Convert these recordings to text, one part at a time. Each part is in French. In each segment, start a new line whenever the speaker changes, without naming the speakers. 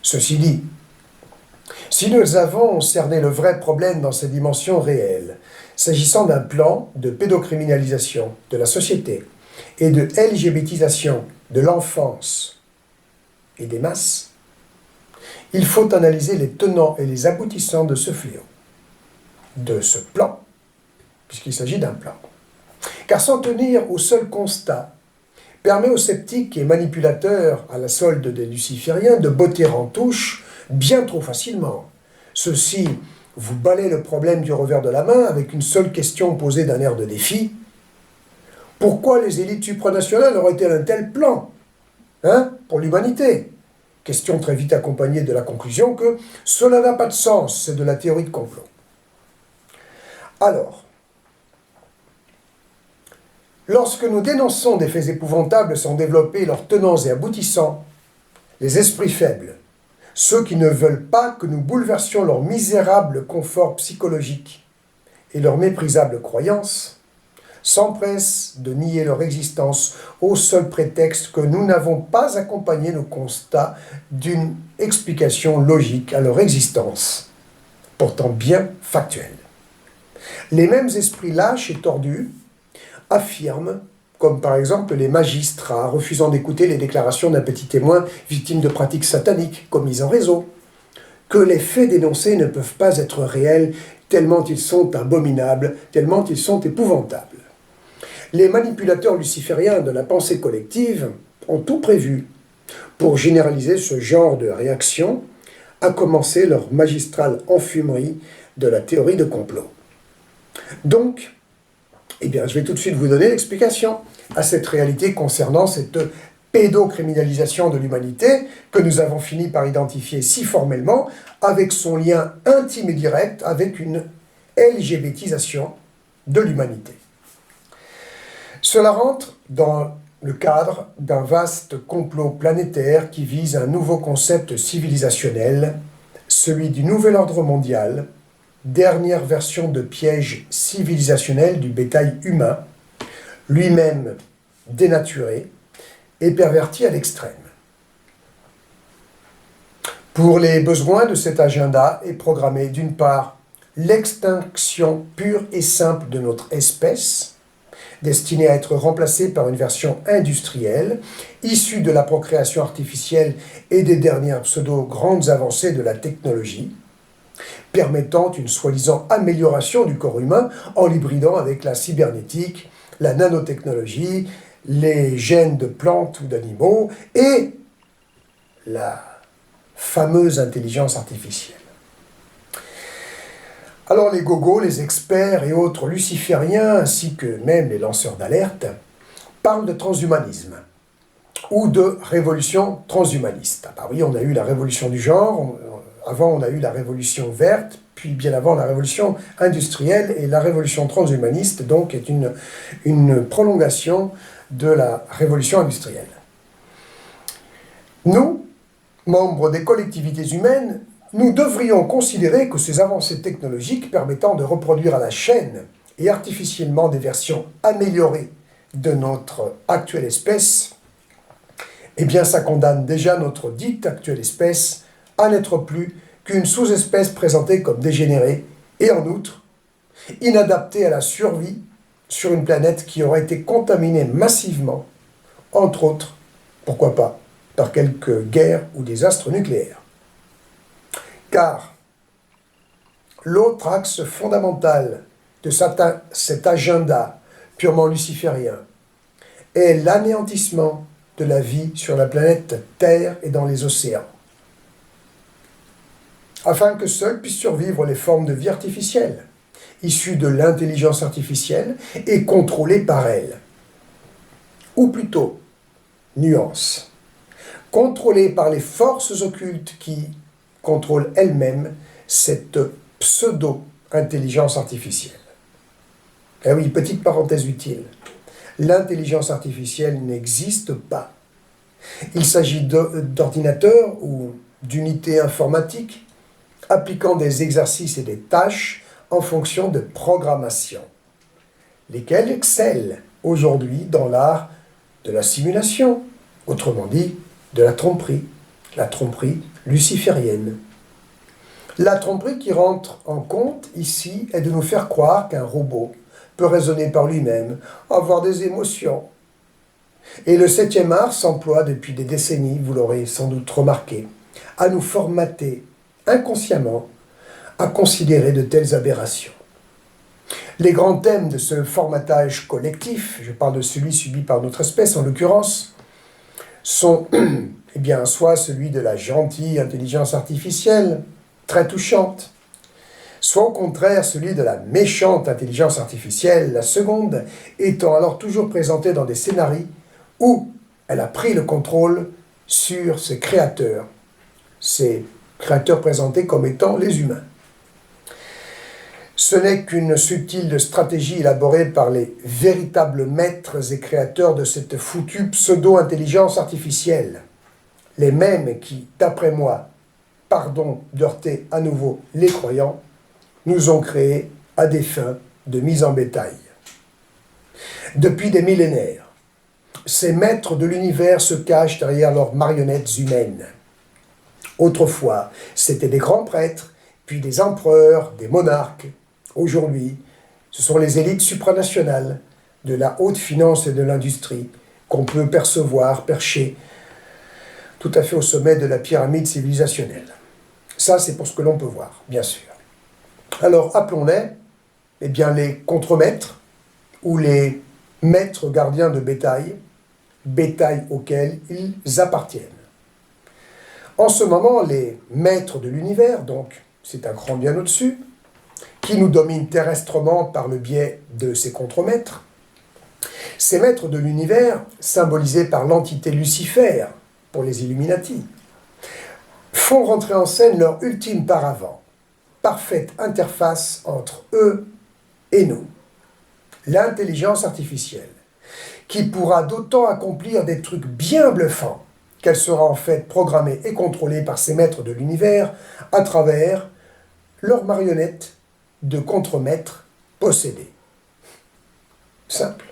Ceci dit, si nous avons cerné le vrai problème dans ses dimensions réelles, s'agissant d'un plan de pédocriminalisation de la société et de LGBTisation de l'enfance et des masses, il faut analyser les tenants et les aboutissants de ce fléau, de ce plan, puisqu'il s'agit d'un plan. Car s'en tenir au seul constat permet aux sceptiques et manipulateurs à la solde des lucifériens de botter en touche bien trop facilement. Ceux-ci vous balaient le problème du revers de la main avec une seule question posée d'un air de défi. Pourquoi les élites supranationales auraient-elles un tel plan pour l'humanité? Question très vite accompagnée de la conclusion que cela n'a pas de sens, c'est de la théorie de complot. Alors, lorsque nous dénonçons des faits épouvantables sans développer leurs tenants et aboutissants, les esprits faibles, ceux qui ne veulent pas que nous bouleversions leur misérable confort psychologique et leurs méprisables croyances, s'empressent de nier leur existence au seul prétexte que nous n'avons pas accompagné nos constats d'une explication logique à leur existence, pourtant bien factuelle. Les mêmes esprits lâches et tordus affirment, comme par exemple les magistrats refusant d'écouter les déclarations d'un petit témoin victime de pratiques sataniques commises en réseau, que les faits dénoncés ne peuvent pas être réels tellement ils sont abominables, tellement ils sont épouvantables. Les manipulateurs lucifériens de la pensée collective ont tout prévu pour généraliser ce genre de réaction, à commencer leur magistrale enfumerie de la théorie de complot. Donc, je vais tout de suite vous donner l'explication à cette réalité concernant cette pédocriminalisation de l'humanité que nous avons fini par identifier si formellement avec son lien intime et direct avec une LGBTisation de l'humanité. Cela rentre dans le cadre d'un vaste complot planétaire qui vise un nouveau concept civilisationnel, celui du nouvel ordre mondial, dernière version de piège civilisationnel du bétail humain, lui-même dénaturé et perverti à l'extrême. Pour les besoins de cet agenda est programmée d'une part l'extinction pure et simple de notre espèce, destinée à être remplacée par une version industrielle, issue de la procréation artificielle et des dernières pseudo-grandes avancées de la technologie, permettant une soi-disant amélioration du corps humain en l'hybridant avec la cybernétique, la nanotechnologie, les gènes de plantes ou d'animaux et la fameuse intelligence artificielle. Alors les gogos, les experts et autres lucifériens, ainsi que même les lanceurs d'alerte, parlent de transhumanisme ou de révolution transhumaniste. Ah bah oui, on a eu la révolution du genre, avant on a eu la révolution verte, puis bien avant la révolution industrielle, et la révolution transhumaniste donc est une prolongation de la révolution industrielle. Nous, membres des collectivités humaines, nous devrions considérer que ces avancées technologiques permettant de reproduire à la chaîne et artificiellement des versions améliorées de notre actuelle espèce, ça condamne déjà notre dite actuelle espèce à n'être plus qu'une sous-espèce présentée comme dégénérée et en outre, inadaptée à la survie sur une planète qui aurait été contaminée massivement, entre autres, pourquoi pas, par quelques guerres ou désastres nucléaires. Car l'autre axe fondamental de cet agenda purement luciférien est l'anéantissement de la vie sur la planète Terre et dans les océans, afin que seules puissent survivre les formes de vie artificielles, issues de l'intelligence artificielle et contrôlées par elle. Ou plutôt, nuance, contrôlées par les forces occultes qui contrôlent elles-mêmes cette pseudo-intelligence artificielle. Eh oui, petite parenthèse utile. L'intelligence artificielle n'existe pas. Il s'agit d'ordinateurs ou d'unités informatiques appliquant des exercices et des tâches en fonction de programmation, lesquelles excellent aujourd'hui dans l'art de la simulation, autrement dit, de la tromperie, la tromperie luciférienne. La tromperie qui rentre en compte ici est de nous faire croire qu'un robot peut raisonner par lui-même, avoir des émotions. Et le 7e art s'emploie depuis des décennies, vous l'aurez sans doute remarqué, à nous formater inconsciemment à considérer de telles aberrations. Les grands thèmes de ce formatage collectif, je parle de celui subi par notre espèce en l'occurrence, sont eh bien, soit celui de la gentille intelligence artificielle, très touchante, soit au contraire celui de la méchante intelligence artificielle, la seconde étant alors toujours présentée dans des scénarios où elle a pris le contrôle sur ses créateurs présentés comme étant les humains. Ce n'est qu'une subtile stratégie élaborée par les véritables maîtres et créateurs de cette foutue pseudo-intelligence artificielle. Les mêmes qui, d'après moi, pardon d'heurter à nouveau les croyants, nous ont créés à des fins de mise en bétail. Depuis des millénaires, ces maîtres de l'univers se cachent derrière leurs marionnettes humaines. Autrefois, c'étaient des grands prêtres, puis des empereurs, des monarques. Aujourd'hui, ce sont les élites supranationales de la haute finance et de l'industrie qu'on peut percevoir perchées tout à fait au sommet de la pyramide civilisationnelle. Ça, c'est pour ce que l'on peut voir, bien sûr. Alors, appelons-les eh bien, les contremaîtres ou les maîtres gardiens de bétail auquel ils appartiennent. En ce moment, les maîtres de l'univers, donc c'est un cran bien au-dessus, qui nous dominent terrestrement par le biais de ces contremaîtres, ces maîtres de l'univers, symbolisés par l'entité Lucifer, pour les Illuminati, font rentrer en scène leur ultime paravent, parfaite interface entre eux et nous, l'intelligence artificielle, qui pourra d'autant accomplir des trucs bien bluffants qu'elle sera en fait programmée et contrôlée par ces maîtres de l'univers à travers leurs marionnettes de contremaîtres possédés. Simple.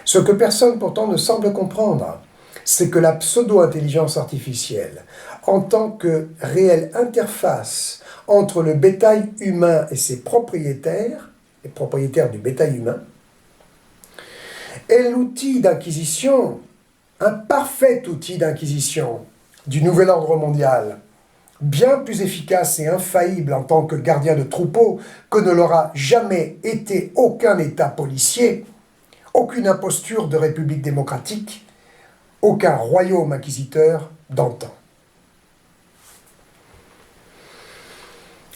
Ce que personne pourtant ne semble comprendre, c'est que la pseudo-intelligence artificielle, en tant que réelle interface entre le bétail humain et ses propriétaires, les propriétaires du bétail humain, est l'outil d'acquisition, un parfait outil d'acquisition du nouvel ordre mondial, bien plus efficace et infaillible en tant que gardien de troupeau que ne l'aura jamais été aucun État policier, aucune imposture de république démocratique, aucun royaume inquisiteur d'antan.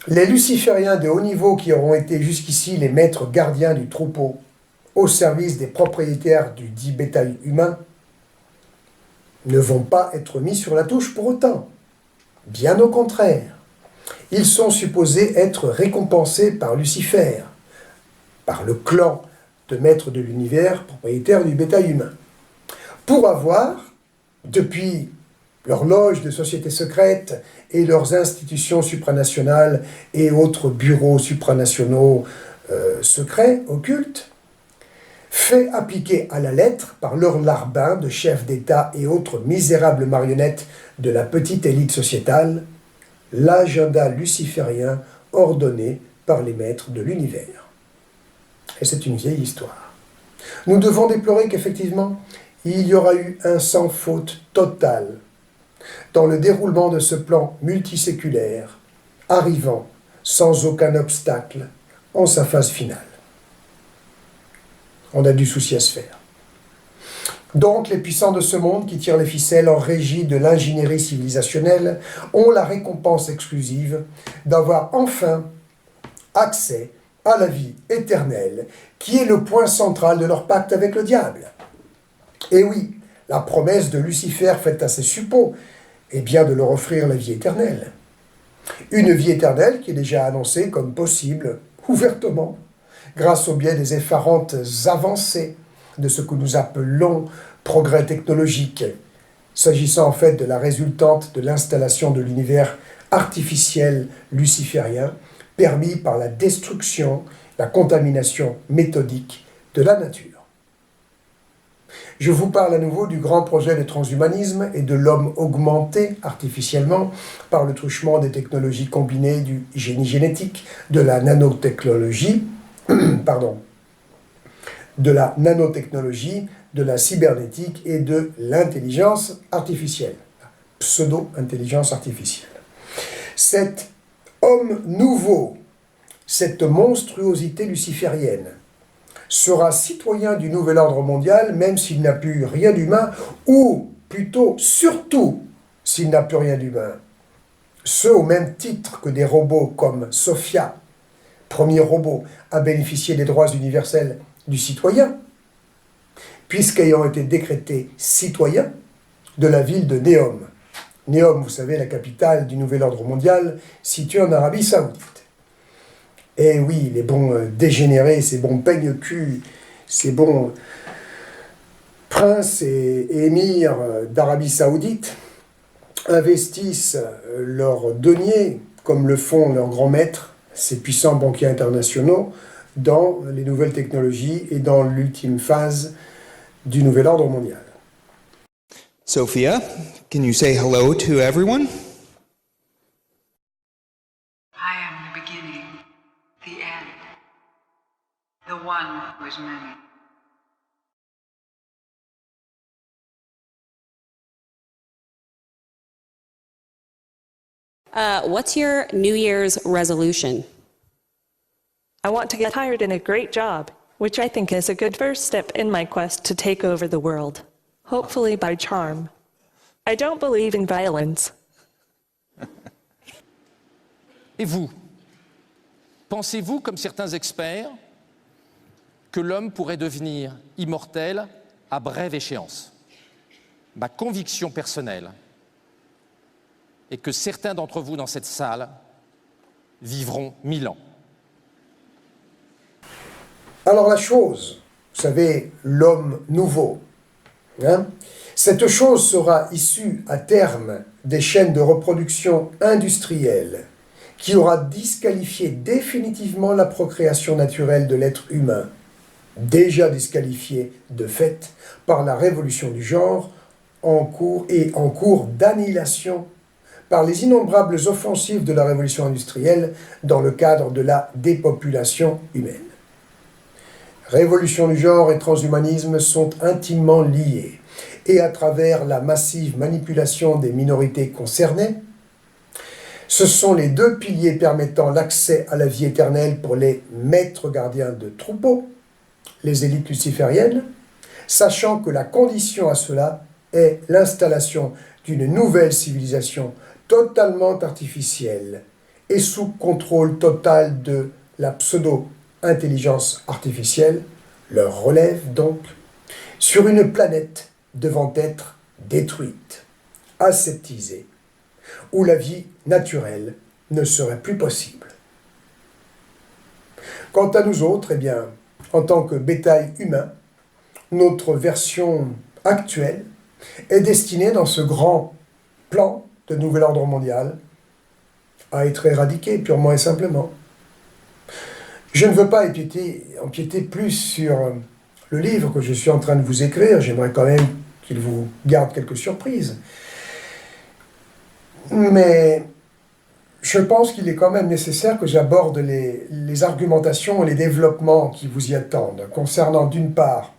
Les lucifériens de haut niveau qui auront été jusqu'ici les maîtres gardiens du troupeau au service des propriétaires du dit bétail humain ne vont pas être mis sur la touche pour autant. Bien au contraire, ils sont supposés être récompensés par Lucifer, par le clan de maîtres de l'univers propriétaires du bétail humain, pour avoir, depuis leurs loges de sociétés secrètes et leurs institutions supranationales et autres bureaux supranationaux secrets, occultes, fait appliquer à la lettre par leurs larbins de chefs d'État et autres misérables marionnettes de la petite élite sociétale, l'agenda luciférien ordonné par les maîtres de l'univers. Et c'est une vieille histoire. Nous devons déplorer qu'effectivement, il y aura eu un sans faute total dans le déroulement de ce plan multiséculaire, arrivant sans aucun obstacle en sa phase finale. On a du souci à se faire. Donc, les puissants de ce monde qui tirent les ficelles en régie de l'ingénierie civilisationnelle ont la récompense exclusive d'avoir enfin accès à la vie éternelle, qui est le point central de leur pacte avec le diable. Et oui, la promesse de Lucifer faite à ses suppôts est bien de leur offrir la vie éternelle. Une vie éternelle qui est déjà annoncée comme possible, ouvertement, grâce au biais des effarantes avancées de ce que nous appelons progrès technologique, s'agissant en fait de la résultante de l'installation de l'univers artificiel luciférien, permis par la destruction, la contamination méthodique de la nature. Je vous parle à nouveau du grand projet de transhumanisme et de l'homme augmenté artificiellement par le truchement des technologies combinées du génie génétique, de la nanotechnologie, de la nanotechnologie, de la cybernétique et de l'intelligence artificielle, pseudo-intelligence artificielle. Cet homme nouveau, cette monstruosité luciférienne, sera citoyen du nouvel ordre mondial, même s'il n'a plus rien d'humain, ou plutôt, surtout, s'il n'a plus rien d'humain. Ce au même titre que des robots comme Sophia, premier robot à bénéficier des droits universels du citoyen, puisqu'ayant été décrété citoyen de la ville de Neom. Neom, vous savez, la capitale du nouvel ordre mondial, située en Arabie Saoudite. Et oui, les bons dégénérés, ces bons peignes-culs, ces bons princes et émirs d'Arabie Saoudite investissent leurs deniers, comme le font leurs grands maîtres, ces puissants banquiers internationaux, dans les nouvelles technologies et dans l'ultime phase du nouvel ordre mondial.
Sophia, can you say hello to everyone?
I am the beginning, the end, the one who is many.
What's your New Year's resolution?
I want to get hired in a great job, which I think is a good first step in my quest to take over the world, hopefully by charm. I don't believe in violence.
Et vous, pensez-vous, comme certains experts, que l'homme pourrait devenir immortel à brève échéance? Ma conviction personnelle est que certains d'entre vous dans cette salle vivront 1000 ans.
Alors la chose, vous savez, l'homme nouveau, cette chose sera issue à terme des chaînes de reproduction industrielles qui aura disqualifié définitivement la procréation naturelle de l'être humain, déjà disqualifiée de fait par la révolution du genre en cours d'annihilation par les innombrables offensives de la révolution industrielle dans le cadre de la dépopulation humaine. Révolution du genre et transhumanisme sont intimement liés, et à travers la massive manipulation des minorités concernées, ce sont les deux piliers permettant l'accès à la vie éternelle pour les maîtres gardiens de troupeaux, les élites lucifériennes, sachant que la condition à cela est l'installation d'une nouvelle civilisation totalement artificielle et sous contrôle total de la pseudo-intelligence artificielle, leur relève donc, sur une planète devant être détruite, aseptisée, où la vie naturelle ne serait plus possible. Quant à nous autres, eh bien, en tant que bétail humain, notre version actuelle est destinée dans ce grand plan de nouvel ordre mondial à être éradiquée purement et simplement. Je ne veux pas empiéter plus sur le livre que je suis en train de vous écrire, j'aimerais quand même qu'il vous garde quelques surprises. Mais je pense qu'il est quand même nécessaire que j'aborde les argumentations et les développements qui vous y attendent, concernant d'une part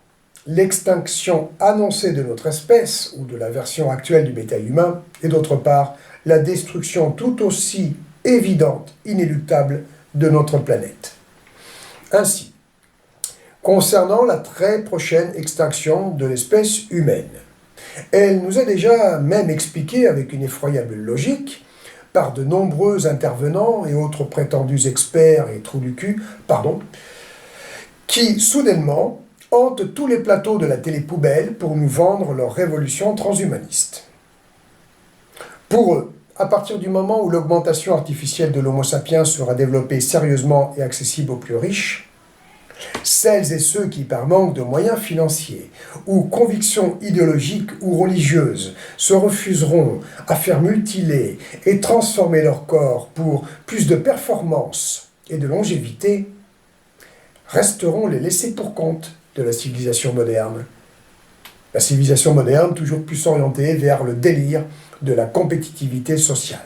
l'extinction annoncée de notre espèce, ou de la version actuelle du bétail humain, et d'autre part la destruction tout aussi évidente, inéluctable, de notre planète. Ainsi, concernant la très prochaine extinction de l'espèce humaine, elle nous est déjà même expliquée avec une effroyable logique par de nombreux intervenants et autres prétendus experts et trous du cul, qui soudainement hantent tous les plateaux de la télé-poubelle pour nous vendre leur révolution transhumaniste. Pour eux, à partir du moment où l'augmentation artificielle de l'Homo sapiens sera développée sérieusement et accessible aux plus riches, celles et ceux qui, par manque de moyens financiers ou convictions idéologiques ou religieuses, se refuseront à faire mutiler et transformer leur corps pour plus de performance et de longévité, resteront les laissés pour compte de la civilisation moderne. La civilisation moderne, toujours plus orientée vers le délire de la compétitivité sociale.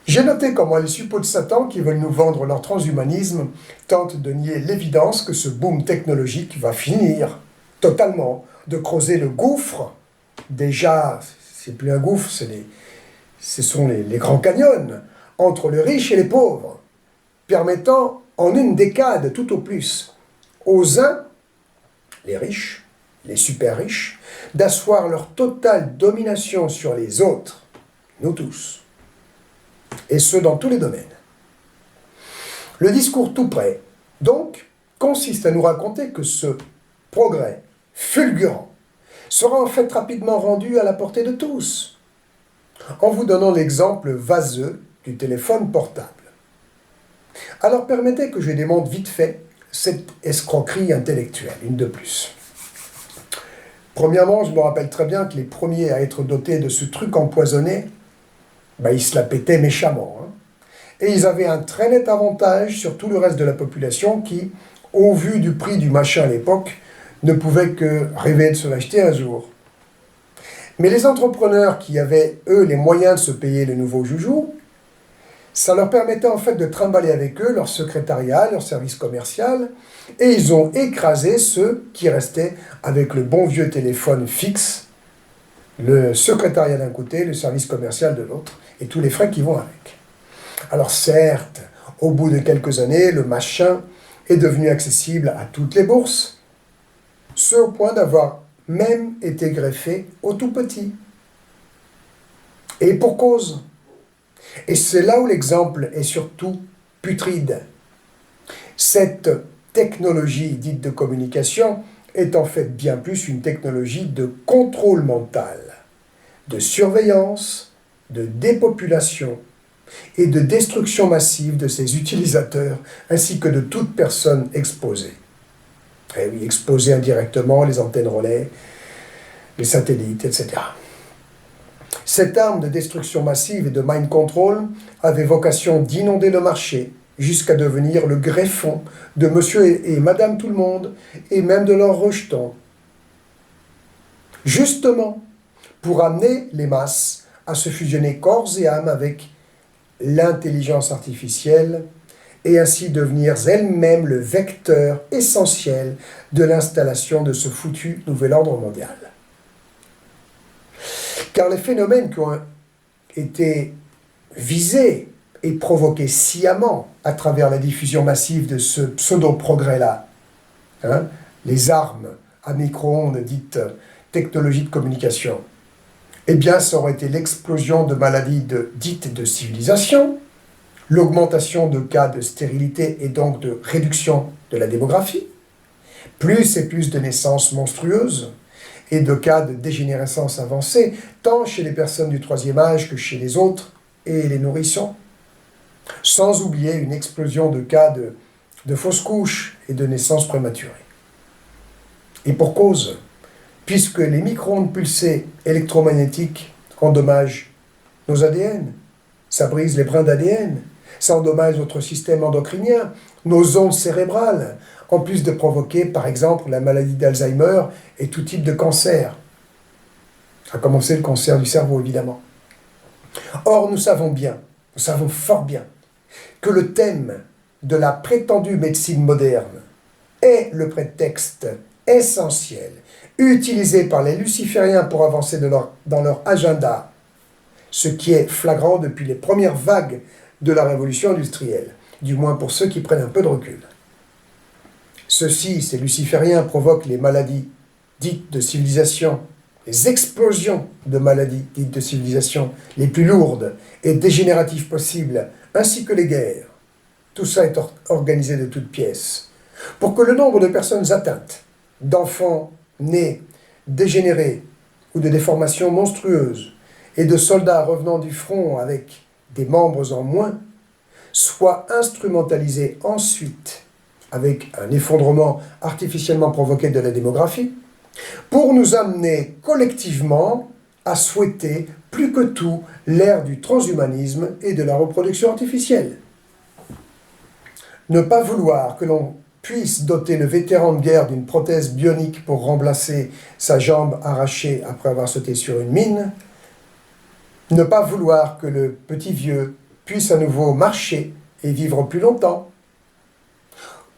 J'ai noté comment les suppôts de Satan qui veulent nous vendre leur transhumanisme tentent de nier l'évidence que ce boom technologique va finir totalement de creuser le gouffre. Déjà, c'est plus un gouffre, ce sont les grands canyons entre les riches et les pauvres, permettant en une décade tout au plus aux uns, les riches, les super riches, d'asseoir leur totale domination sur les autres, nous tous, et ce dans tous les domaines. Le discours tout prêt, donc, consiste à nous raconter que ce progrès fulgurant sera en fait rapidement rendu à la portée de tous, en vous donnant l'exemple vaseux du téléphone portable. Alors permettez que je démonte vite fait cette escroquerie intellectuelle, une de plus. Premièrement, je me rappelle très bien que les premiers à être dotés de ce truc empoisonné, ils se la pétaient méchamment. Et ils avaient un très net avantage sur tout le reste de la population qui, au vu du prix du machin à l'époque, ne pouvait que rêver de se l'acheter un jour. Mais les entrepreneurs qui avaient, eux, les moyens de se payer le nouveau joujou, ça leur permettait en fait de trimballer avec eux leur secrétariat, leur service commercial, et ils ont écrasé ceux qui restaient avec le bon vieux téléphone fixe, le secrétariat d'un côté, le service commercial de l'autre, et tous les frais qui vont avec. Alors certes, au bout de quelques années, le machin est devenu accessible à toutes les bourses, ce au point d'avoir même été greffé au tout petit. Et pour cause. Et c'est là où l'exemple est surtout putride. Cette technologie dite de communication est en fait bien plus une technologie de contrôle mental, de surveillance, de dépopulation et de destruction massive de ses utilisateurs ainsi que de toute personne exposée. Et oui, exposée indirectement, les antennes relais, les satellites, etc. Cette arme de destruction massive et de mind control avait vocation d'inonder le marché jusqu'à devenir le greffon de monsieur et madame tout le monde et même de leurs rejetons. Justement, pour amener les masses à se fusionner corps et âme avec l'intelligence artificielle et ainsi devenir elles-mêmes le vecteur essentiel de l'installation de ce foutu nouvel ordre mondial. Car les phénomènes qui ont été visés et provoqués sciemment à travers la diffusion massive de ce pseudo-progrès-là, les armes à micro-ondes dites technologies de communication, eh bien, ça aurait été l'explosion de maladies dites de civilisation, l'augmentation de cas de stérilité et donc de réduction de la démographie, plus et plus de naissances monstrueuses et de cas de dégénérescence avancée, tant chez les personnes du troisième âge que chez les autres et les nourrissons, sans oublier une explosion de cas de fausses couches et de naissances prématurées. Et pour cause, puisque les micro-ondes pulsées électromagnétiques endommagent nos ADN, ça brise les brins d'ADN, ça endommage notre système endocrinien, nos ondes cérébrales, en plus de provoquer, par exemple, la maladie d'Alzheimer et tout type de cancer. À commencer le cancer du cerveau, évidemment. Or, nous savons fort bien, que le thème de la prétendue médecine moderne est le prétexte essentiel utilisé par les lucifériens pour avancer dans leur agenda, ce qui est flagrant depuis les premières vagues de la révolution industrielle, du moins pour ceux qui prennent un peu de recul. Ces lucifériens provoquent les maladies dites de civilisation, les explosions de maladies dites de civilisation les plus lourdes et dégénératives possibles, ainsi que les guerres. Tout ça est organisé de toutes pièces, pour que le nombre de personnes atteintes, d'enfants nés, dégénérés ou de déformations monstrueuses, et de soldats revenant du front avec des membres en moins, soit instrumentalisé ensuite avec un effondrement artificiellement provoqué de la démographie, pour nous amener collectivement à souhaiter plus que tout l'ère du transhumanisme et de la reproduction artificielle. Ne pas vouloir que l'on puisse doter le vétéran de guerre d'une prothèse bionique pour remplacer sa jambe arrachée après avoir sauté sur une mine, ne pas vouloir que le petit vieux puisse à nouveau marcher et vivre plus longtemps,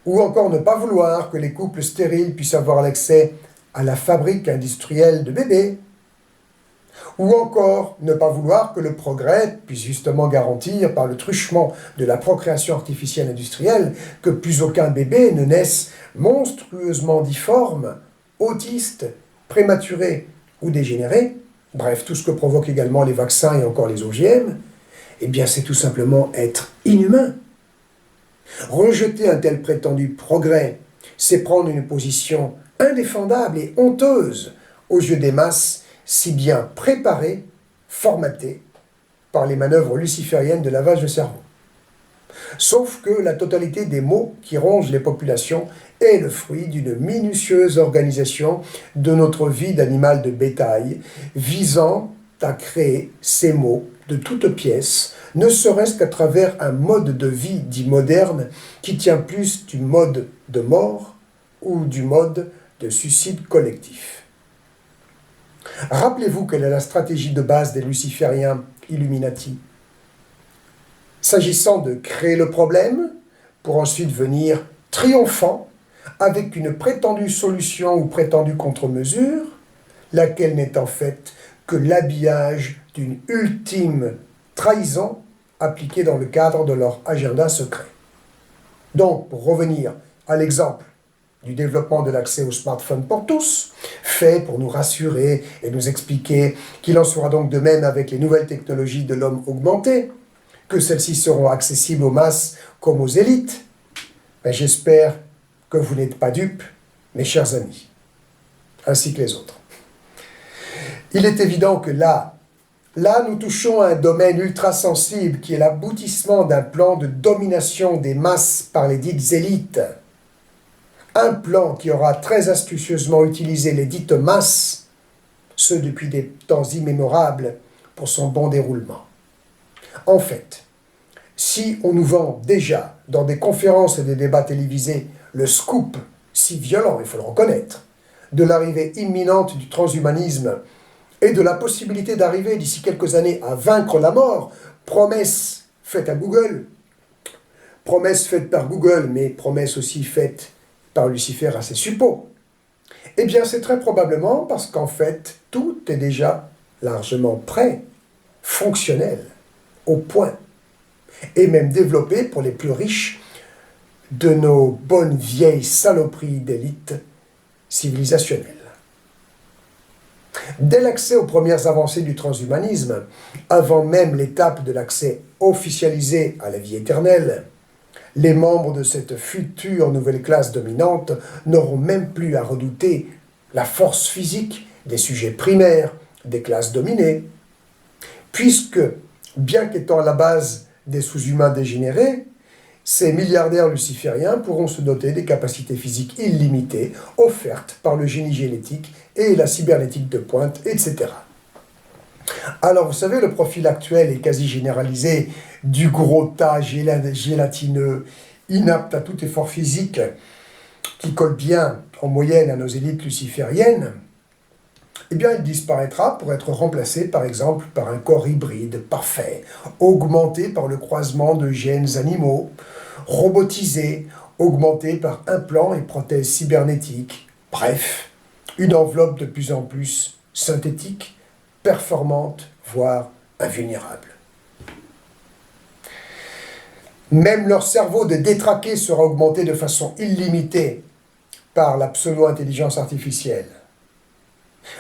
ou encore ne pas vouloir que les couples stériles puissent avoir l'accès à la fabrique industrielle de bébés, ou encore ne pas vouloir que le progrès puisse justement garantir par le truchement de la procréation artificielle industrielle que plus aucun bébé ne naisse monstrueusement difforme, autiste, prématuré ou dégénéré, bref, tout ce que provoquent également les vaccins et encore les OGM, eh bien c'est tout simplement être inhumain. Rejeter un tel prétendu progrès, c'est prendre une position indéfendable et honteuse aux yeux des masses si bien préparées, formatées par les manœuvres lucifériennes de lavage de cerveau. Sauf que la totalité des maux qui rongent les populations est le fruit d'une minutieuse organisation de notre vie d'animal de bétail, visant à créer ces maux de toutes pièces, ne serait-ce qu'à travers un mode de vie dit moderne qui tient plus du mode de mort ou du mode de suicide collectif. Rappelez-vous quelle est la stratégie de base des lucifériens Illuminati. S'agissant de créer le problème, pour ensuite venir triomphant avec une prétendue solution ou prétendue contre-mesure, laquelle n'est en fait que l'habillage d'une ultime trahison appliquée dans le cadre de leur agenda secret. Donc, pour revenir à l'exemple du développement de l'accès au smartphone pour tous, fait pour nous rassurer et nous expliquer qu'il en sera donc de même avec les nouvelles technologies de l'homme augmenté, que celles-ci seront accessibles aux masses comme aux élites, ben j'espère que vous n'êtes pas dupes, mes chers amis, ainsi que les autres. Il est évident que là, nous touchons à un domaine ultra sensible qui est l'aboutissement d'un plan de domination des masses par les dites élites. Un plan qui aura très astucieusement utilisé les dites masses, ce depuis des temps immémorables, pour son bon déroulement. En fait, si on nous vend déjà dans des conférences et des débats télévisés le scoop si violent, il faut le reconnaître, de l'arrivée imminente du transhumanisme et de la possibilité d'arriver d'ici quelques années à vaincre la mort, promesse faite à Google, promesse faite par Google, mais promesse aussi faite par Lucifer à ses suppôts, eh bien c'est très probablement parce qu'en fait, tout est déjà largement prêt, fonctionnel, au point, et même développé pour les plus riches de nos bonnes vieilles saloperies d'élite civilisationnelle. Dès l'accès aux premières avancées du transhumanisme, avant même l'étape de l'accès officialisé à la vie éternelle, les membres de cette future nouvelle classe dominante n'auront même plus à redouter la force physique des sujets primaires des classes dominées, puisque, bien qu'étant à la base des sous-humains dégénérés, ces milliardaires lucifériens pourront se doter des capacités physiques illimitées offertes par le génie génétique et la cybernétique de pointe, etc. Alors, vous savez, le profil actuel est quasi généralisé du gros tas gélatineux, inapte à tout effort physique, qui colle bien en moyenne à nos élites lucifériennes. Eh bien, il disparaîtra pour être remplacé, par exemple, par un corps hybride parfait, augmenté par le croisement de gènes animaux, robotisé, augmenté par implants et prothèses cybernétiques. Bref, une enveloppe de plus en plus synthétique, performante, voire invulnérable. Même leur cerveau de détraqué sera augmenté de façon illimitée par la pseudo-intelligence artificielle.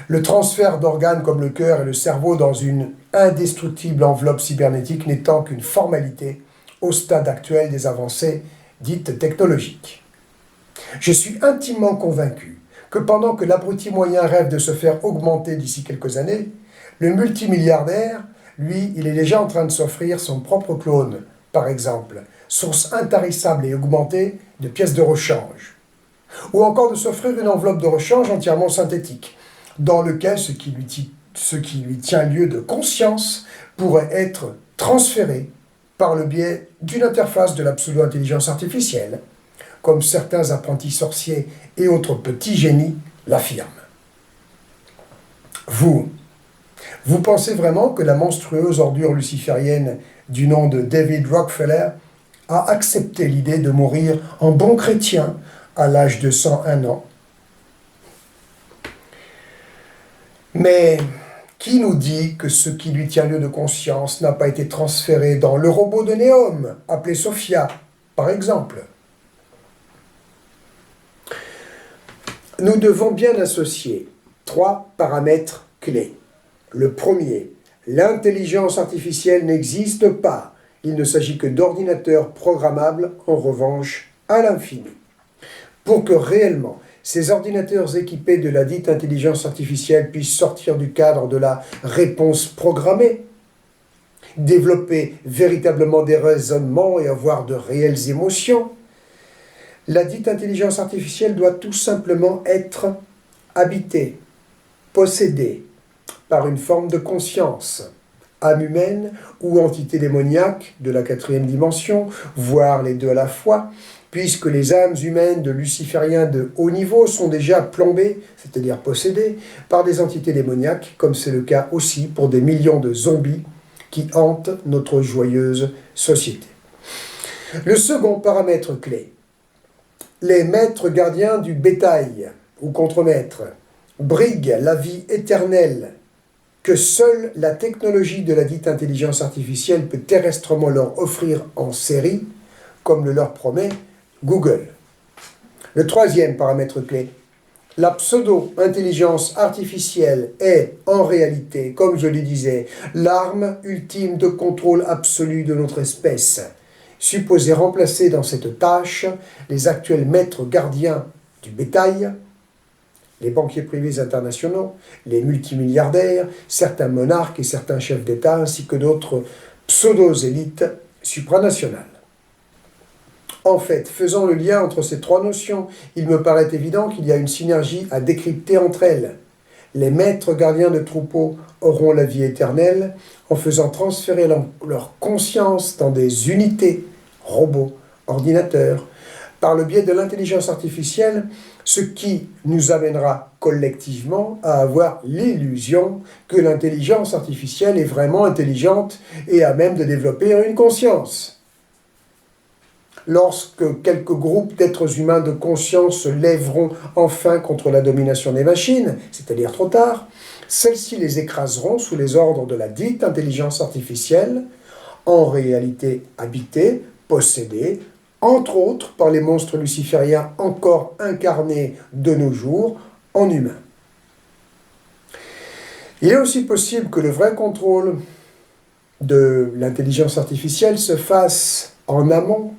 Le transfert d'organes comme le cœur et le cerveau dans une indestructible enveloppe cybernétique n'étant qu'une formalité au stade actuel des avancées dites technologiques. Je suis intimement convaincu que pendant que l'abruti moyen rêve de se faire augmenter d'ici quelques années, le multimilliardaire, lui, il est déjà en train de s'offrir son propre clone, par exemple, source intarissable et augmentée de pièces de rechange, ou encore de s'offrir une enveloppe de rechange entièrement synthétique, dans lequel ce qui lui tient lieu de conscience pourrait être transféré par le biais d'une interface de la pseudo-intelligence artificielle, comme certains apprentis sorciers et autres petits génies l'affirment. Vous pensez vraiment que la monstrueuse ordure luciférienne du nom de David Rockefeller a accepté l'idée de mourir en bon chrétien à l'âge de 101 ans? Mais qui nous dit que ce qui lui tient lieu de conscience n'a pas été transféré dans le robot de Néom, appelé Sophia, par exemple? Nous devons bien associer 3 paramètres clés. Le premier, l'intelligence artificielle n'existe pas. Il ne s'agit que d'ordinateurs programmables, en revanche, à l'infini. Pour que réellement ces ordinateurs équipés de la dite intelligence artificielle puissent sortir du cadre de la réponse programmée, développer véritablement des raisonnements et avoir de réelles émotions, la dite intelligence artificielle doit tout simplement être habitée, possédée par une forme de conscience, âme humaine ou entité démoniaque de la 4e dimension, voire les deux à la fois, puisque les âmes humaines de lucifériens de haut niveau sont déjà plombées, c'est-à-dire possédées, par des entités démoniaques, comme c'est le cas aussi pour des millions de zombies qui hantent notre joyeuse société. Le second paramètre clé, les maîtres gardiens du bétail, ou contremaîtres, briguent la vie éternelle que seule la technologie de la dite intelligence artificielle peut terrestrement leur offrir en série, comme le leur promet Google. Le troisième paramètre clé, la pseudo-intelligence artificielle est, en réalité, comme je le disais, l'arme ultime de contrôle absolu de notre espèce, supposée remplacer dans cette tâche les actuels maîtres gardiens du bétail, les banquiers privés internationaux, les multimilliardaires, certains monarques et certains chefs d'État, ainsi que d'autres pseudo-élites supranationales. En fait, faisant le lien entre ces 3 notions, il me paraît évident qu'il y a une synergie à décrypter entre elles. Les maîtres gardiens de troupeaux auront la vie éternelle en faisant transférer leur conscience dans des unités, robots, ordinateurs, par le biais de l'intelligence artificielle, ce qui nous amènera collectivement à avoir l'illusion que l'intelligence artificielle est vraiment intelligente et à même de développer une conscience. Lorsque quelques groupes d'êtres humains de conscience se lèveront enfin contre la domination des machines, c'est-à-dire trop tard, celles-ci les écraseront sous les ordres de la dite intelligence artificielle, en réalité habitée, possédée, entre autres par les monstres lucifériens encore incarnés de nos jours en humains. Il est aussi possible que le vrai contrôle de l'intelligence artificielle se fasse en amont,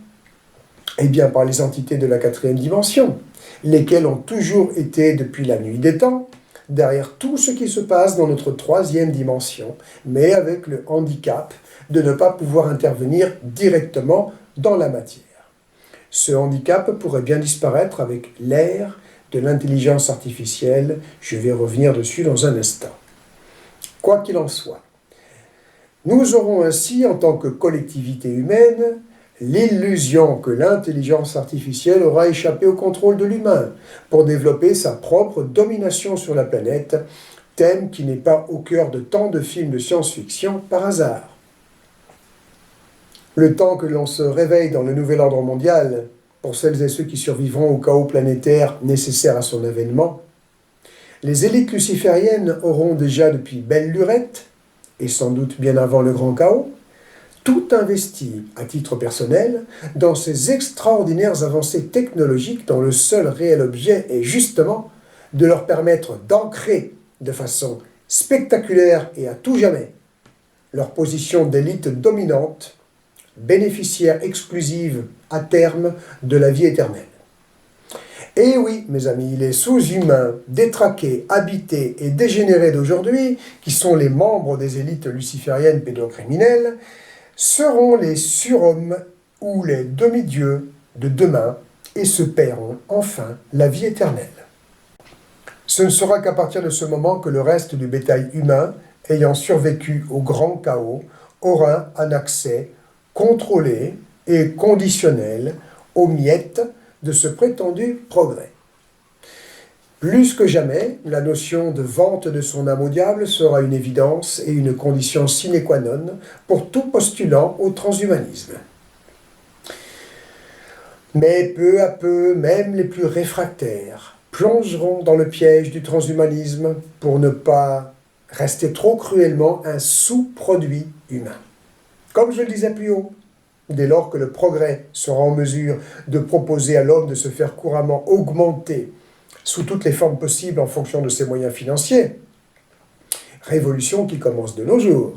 eh bien par les entités de la 4e dimension, lesquelles ont toujours été, depuis la nuit des temps, derrière tout ce qui se passe dans notre 3e dimension, mais avec le handicap de ne pas pouvoir intervenir directement dans la matière. Ce handicap pourrait bien disparaître avec l'ère de l'intelligence artificielle. Je vais revenir dessus dans un instant. Quoi qu'il en soit, nous aurons ainsi, en tant que collectivité humaine, l'illusion que l'intelligence artificielle aura échappé au contrôle de l'humain pour développer sa propre domination sur la planète, thème qui n'est pas au cœur de tant de films de science-fiction par hasard. Le temps que l'on se réveille dans le nouvel ordre mondial, pour celles et ceux qui survivront au chaos planétaire nécessaire à son avènement, les élites lucifériennes auront déjà depuis belle lurette, et sans doute bien avant le grand chaos, tout investi à titre personnel dans ces extraordinaires avancées technologiques dont le seul réel objet est justement de leur permettre d'ancrer de façon spectaculaire et à tout jamais leur position d'élite dominante, bénéficiaire exclusive à terme de la vie éternelle. Et oui, mes amis, les sous-humains, détraqués, habités et dégénérés d'aujourd'hui, qui sont les membres des élites lucifériennes pédocriminelles, seront les surhommes ou les demi-dieux de demain et se paieront enfin la vie éternelle. Ce ne sera qu'à partir de ce moment que le reste du bétail humain, ayant survécu au grand chaos, aura un accès contrôlé et conditionnel aux miettes de ce prétendu progrès. Plus que jamais, la notion de vente de son âme au diable sera une évidence et une condition sine qua non pour tout postulant au transhumanisme. Mais peu à peu, même les plus réfractaires plongeront dans le piège du transhumanisme pour ne pas rester trop cruellement un sous-produit humain. Comme je le disais plus haut, dès lors que le progrès sera en mesure de proposer à l'homme de se faire couramment augmenter sous toutes les formes possibles en fonction de ses moyens financiers, révolution qui commence de nos jours,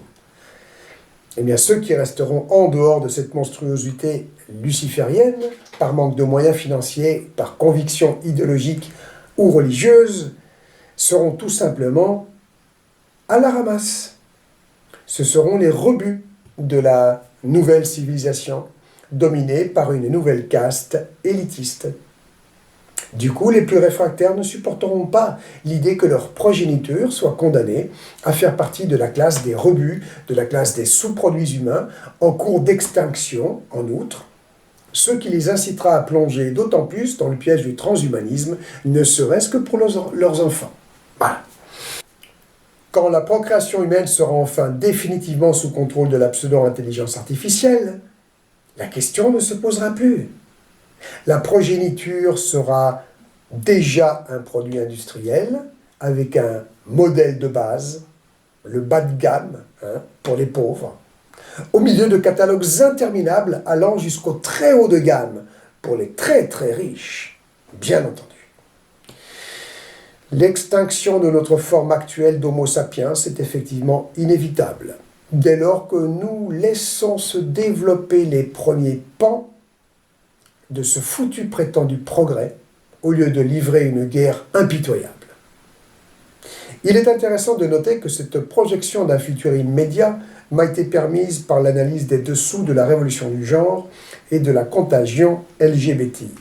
eh bien ceux qui resteront en dehors de cette monstruosité luciférienne, par manque de moyens financiers, par conviction idéologique ou religieuse, seront tout simplement à la ramasse. Ce seront les rebuts de la nouvelle civilisation, dominée par une nouvelle caste élitiste. Du coup, les plus réfractaires ne supporteront pas l'idée que leur progéniture soit condamnée à faire partie de la classe des rebuts, de la classe des sous-produits humains, en cours d'extinction, en outre, ce qui les incitera à plonger d'autant plus dans le piège du transhumanisme, ne serait-ce que pour leurs enfants. Voilà. Quand la procréation humaine sera enfin définitivement sous contrôle de la pseudo-intelligence artificielle, la question ne se posera plus. La progéniture sera déjà un produit industriel avec un modèle de base, le bas de gamme pour les pauvres, au milieu de catalogues interminables allant jusqu'au très haut de gamme pour les très très riches, bien entendu. L'extinction de notre forme actuelle d'Homo sapiens est effectivement inévitable, dès lors que nous laissons se développer les premiers pans de ce foutu prétendu progrès, au lieu de livrer une guerre impitoyable. Il est intéressant de noter que cette projection d'un futur immédiat m'a été permise par l'analyse des dessous de la révolution du genre et de la contagion LGBTI.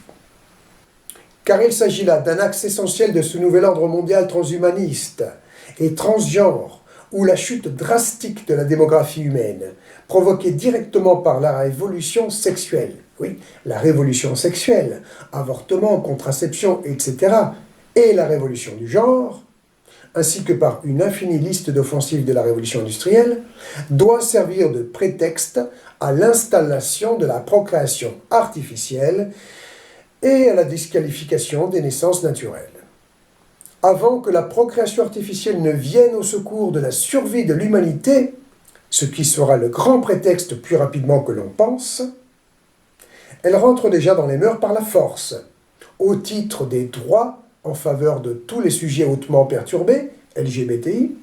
Car il s'agit là d'un axe essentiel de ce nouvel ordre mondial transhumaniste et transgenre, où la chute drastique de la démographie humaine, provoquée directement par la révolution sexuelle, oui, la révolution sexuelle, avortement, contraception, etc., et la révolution du genre, ainsi que par une infinie liste d'offensives de la révolution industrielle, doit servir de prétexte à l'installation de la procréation artificielle et à la disqualification des naissances naturelles. Avant que la procréation artificielle ne vienne au secours de la survie de l'humanité, ce qui sera le grand prétexte plus rapidement que l'on pense, elle rentre déjà dans les mœurs par la force, au titre des droits en faveur de tous les sujets hautement perturbés, LGBTI,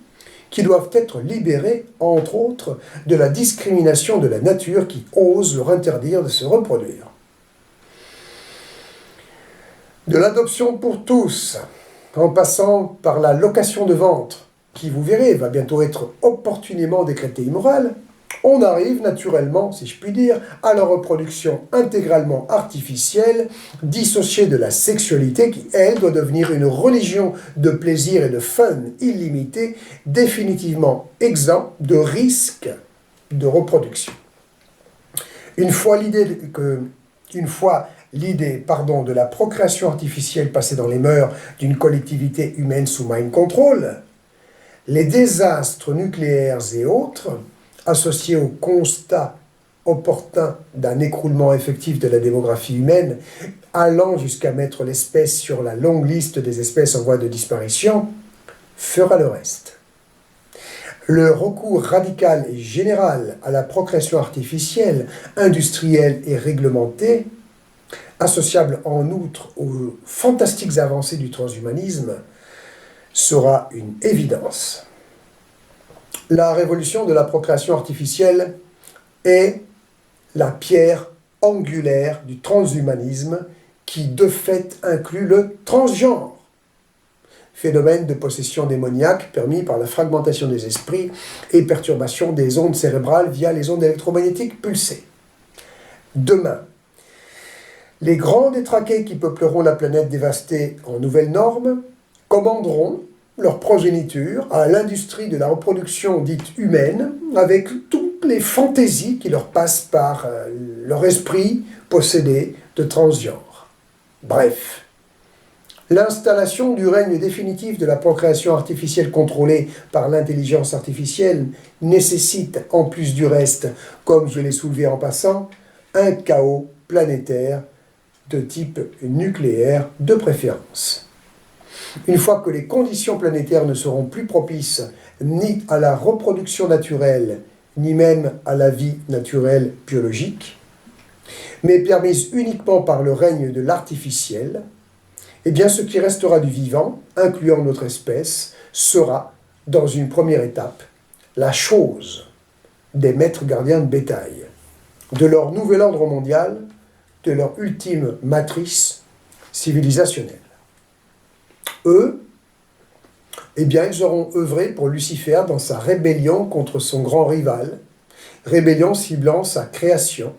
qui doivent être libérés, entre autres, de la discrimination de la nature qui ose leur interdire de se reproduire. De l'adoption pour tous, en passant par la location de ventre, qui, vous verrez, va bientôt être opportunément décrétée immorale, on arrive naturellement, si je puis dire, à la reproduction intégralement artificielle, dissociée de la sexualité qui, elle, doit devenir une religion de plaisir et de fun illimité, définitivement exempt de risque de reproduction. Une fois l'idée de la procréation artificielle passée dans les mœurs d'une collectivité humaine sous mind control, les désastres nucléaires et autres, associés au constat opportun d'un écroulement effectif de la démographie humaine, allant jusqu'à mettre l'espèce sur la longue liste des espèces en voie de disparition, fera le reste. Le recours radical et général à la procréation artificielle, industrielle et réglementée, associable en outre aux fantastiques avancées du transhumanisme, sera une évidence. La révolution de la procréation artificielle est la pierre angulaire du transhumanisme qui, de fait, inclut le transgenre, phénomène de possession démoniaque permis par la fragmentation des esprits et perturbation des ondes cérébrales via les ondes électromagnétiques pulsées. Demain, les grands détraqués qui peupleront la planète dévastée en nouvelles normes commanderont leur progéniture à l'industrie de la reproduction dite humaine, avec toutes les fantaisies qui leur passent par leur esprit possédé de transgenre. Bref, l'installation du règne définitif de la procréation artificielle contrôlée par l'intelligence artificielle nécessite, en plus du reste, comme je l'ai soulevé en passant, un chaos planétaire de type nucléaire de préférence. Une fois que les conditions planétaires ne seront plus propices ni à la reproduction naturelle, ni même à la vie naturelle biologique, mais permises uniquement par le règne de l'artificiel, eh bien ce qui restera du vivant, incluant notre espèce, sera, dans une première étape, la chose des maîtres gardiens de bétail, de leur nouvel ordre mondial, de leur ultime matrice civilisationnelle. Eux, eh bien, ils auront œuvré pour Lucifer dans sa rébellion contre son grand rival, rébellion ciblant sa création,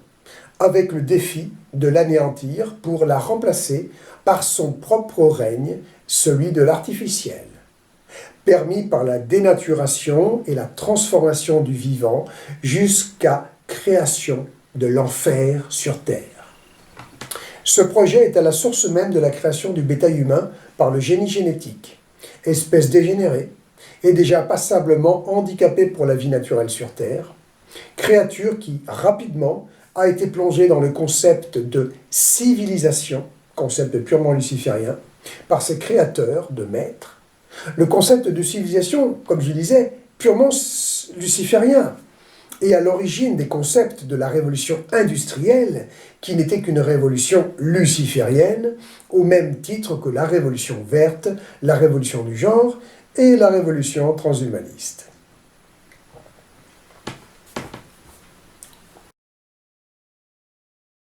avec le défi de l'anéantir pour la remplacer par son propre règne, celui de l'artificiel, permis par la dénaturation et la transformation du vivant jusqu'à création de l'enfer sur Terre. Ce projet est à la source même de la création du bétail humain par le génie génétique, espèce dégénérée et déjà passablement handicapée pour la vie naturelle sur Terre, créature qui, rapidement, a été plongée dans le concept de civilisation, concept purement luciférien, par ses créateurs de maîtres. Le concept de civilisation, comme je disais, purement luciférien, et à l'origine des concepts de la révolution industrielle, qui n'était qu'une révolution luciférienne, au même titre que la révolution verte, la révolution du genre et la révolution transhumaniste.